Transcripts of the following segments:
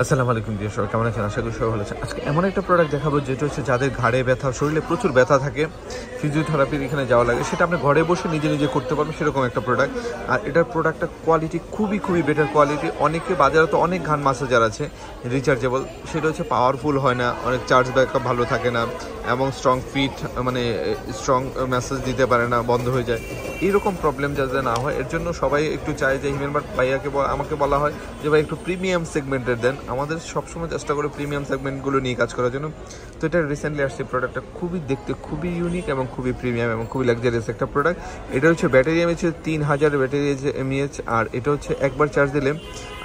আসসালামু আলাইকুম প্রিয় সবাই, কেমন আছেন? আশা করি সবাই ভালো আছেন। আজকে এমন একটা প্রোডাক্ট দেখাবো যেটা হচ্ছে যাদের ঘাড়ে ব্যথা, শরীরে প্রচুর ব্যথা থাকে, ফিজিওথেরাপির এখানে যাওয়া লাগে, সেটা আপনি ঘরে বসে নিজে নিজে করতে পারবেন, সেরকম একটা প্রোডাক্ট। আর এটার প্রোডাক্টটা কোয়ালিটি খুবই বেটার কোয়ালিটি। অনেকে বাজারে তো অনেক ঘান মাসাজার আছে রিচার্জেবল, সেটা হচ্ছে পাওয়ারফুল হয় না, অনেক চার্জ ব্যাকআপ ভালো থাকে না, এবং স্ট্রং ফিট মানে স্ট্রং ম্যাসেজ দিতে পারে না, বন্ধ হয়ে যায়। এইরকম প্রবলেম যাতে না হয় এর জন্য সবাই একটু চায় যে হিমেলমার্ট ভাইয়াকে আমাকে বলা হয় যে ভাই একটু প্রিমিয়াম সেগমেন্টের দেন। আমাদের সবসময় চেষ্টা করে প্রিমিয়াম সেগমেন্টগুলো নিয়ে কাজ করার জন্য। তো এটা রিসেন্টলি আসছে প্রোডাক্টটা, দেখতে খুবই ইউনিক এবং খুবই প্রিমিয়াম এবং খুবই লাক্সারিয়াস একটা প্রোডাক্ট। এটা হচ্ছে ব্যাটারি এমএইচ 3000 ব্যাটারি এমএইচ, আর এটা হচ্ছে একবার চার্জ দিলে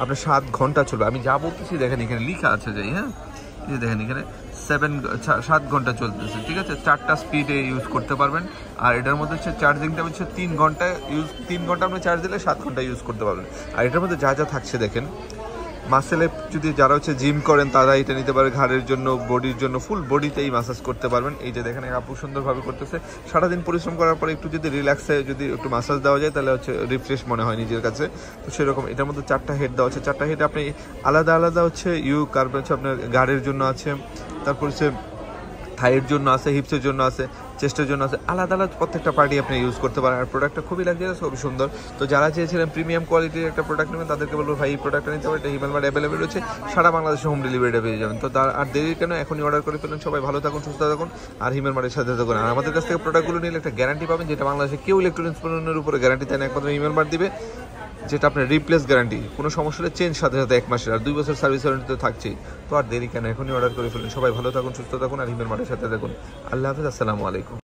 আপনার 7 ঘন্টা চলবে। আমি যা বলতেছি দেখেন এখানে লেখা আছে, যাই হ্যাঁ, এই যে দেখেন এখানে 7 ঘন্টা চলতেছে, ঠিক আছে। 4টা স্পিডে ইউজ করতে পারবেন। আর এটার মধ্যে হচ্ছে চার্জিং টাইম হচ্ছে 3 ঘন্টা ইউজ, 3 ঘন্টা আপনি চার্জ দিলে 7 ঘন্টা ইউজ করতে পারবেন। আর এটার মধ্যে যা যা থাকছে দেখেন, মাসেলে যদি যারা হচ্ছে জিম করেন তারা এটা নিতে পারে, ঘাড়ের জন্য, বডির জন্য, ফুল বডিতেই মাসাজ করতে পারবেন। এই যে দেখেন আপু সুন্দরভাবে করতেছে। সারাদিন পরিশ্রম করার পরে একটু যদি রিল্যাক্সে যদি একটু মাসাজ দেওয়া যায় তাহলে হচ্ছে রিফ্রেশ মনে হয় নিজের কাছে। তো সেরকম এটার মধ্যে 4টা হেড দেওয়া আছে। 4টা হেড আপনি আলাদা হচ্ছে কার্ভ হচ্ছে আপনার ঘাড়ের জন্য আছে, তারপর হচ্ছে থাইয়ের জন্য আছে, হিপসের জন্য আছে, চেস্টের জন্য আছে, আলাদা প্রত্যেকটা পার্টি আপনি ইউজ করতে পারেন। আর প্রোডাক্টটা খুবই লাক্সারিয়াস, খুবই সুন্দর। তো যারা চেয়েছিলেন প্রিমিয়াম কোয়ালিটির একটা প্রোডাক্ট নেবেন তাদেরকে বলবো ভাই এই প্রোডাক্টটা নিতে পারেন। এটা হিমেলমার্ট অ্যাভেলেবেল হচ্ছে, সারা বাংলাদেশে হোম ডেলিভারিটা পেয়ে যাবেন। তো আর দেরি কেন, এখনই অর্ডার করে ফেলেন। সবাই ভালো থাকুন, সুস্থ থাকুন, আর হিমেলমার্টের সাথে থাকুন। আর আমাদের কাছ থেকে প্রোডাক্টগুলো নিলে একটা গ্যারান্টি পাবেন, যেটা বাংলাদেশে কেউ ইলেকট্রনিক্স পণ্যের উপরে গ্যারান্টি দেয় না, একমাত্র হিমেলমার্ট দিবে, যেটা আপনার রিপ্লেস গ্যারান্টি। কোনো সমস্যা হলে চেঞ্জ সাথে 1 মাসের, আর 2 বছর সার্ভিস ওয়ারেন্টি তো থাকছেই। তো আর দেরি কেন, এখনই অর্ডার করে ফেলুন। সবাই ভালো থাকুন, সুস্থ থাকুন, আর হিমেলমার্টের সাথে থাকুন। আল্লাহ হাফেজ, আসসালামু আলাইকুম।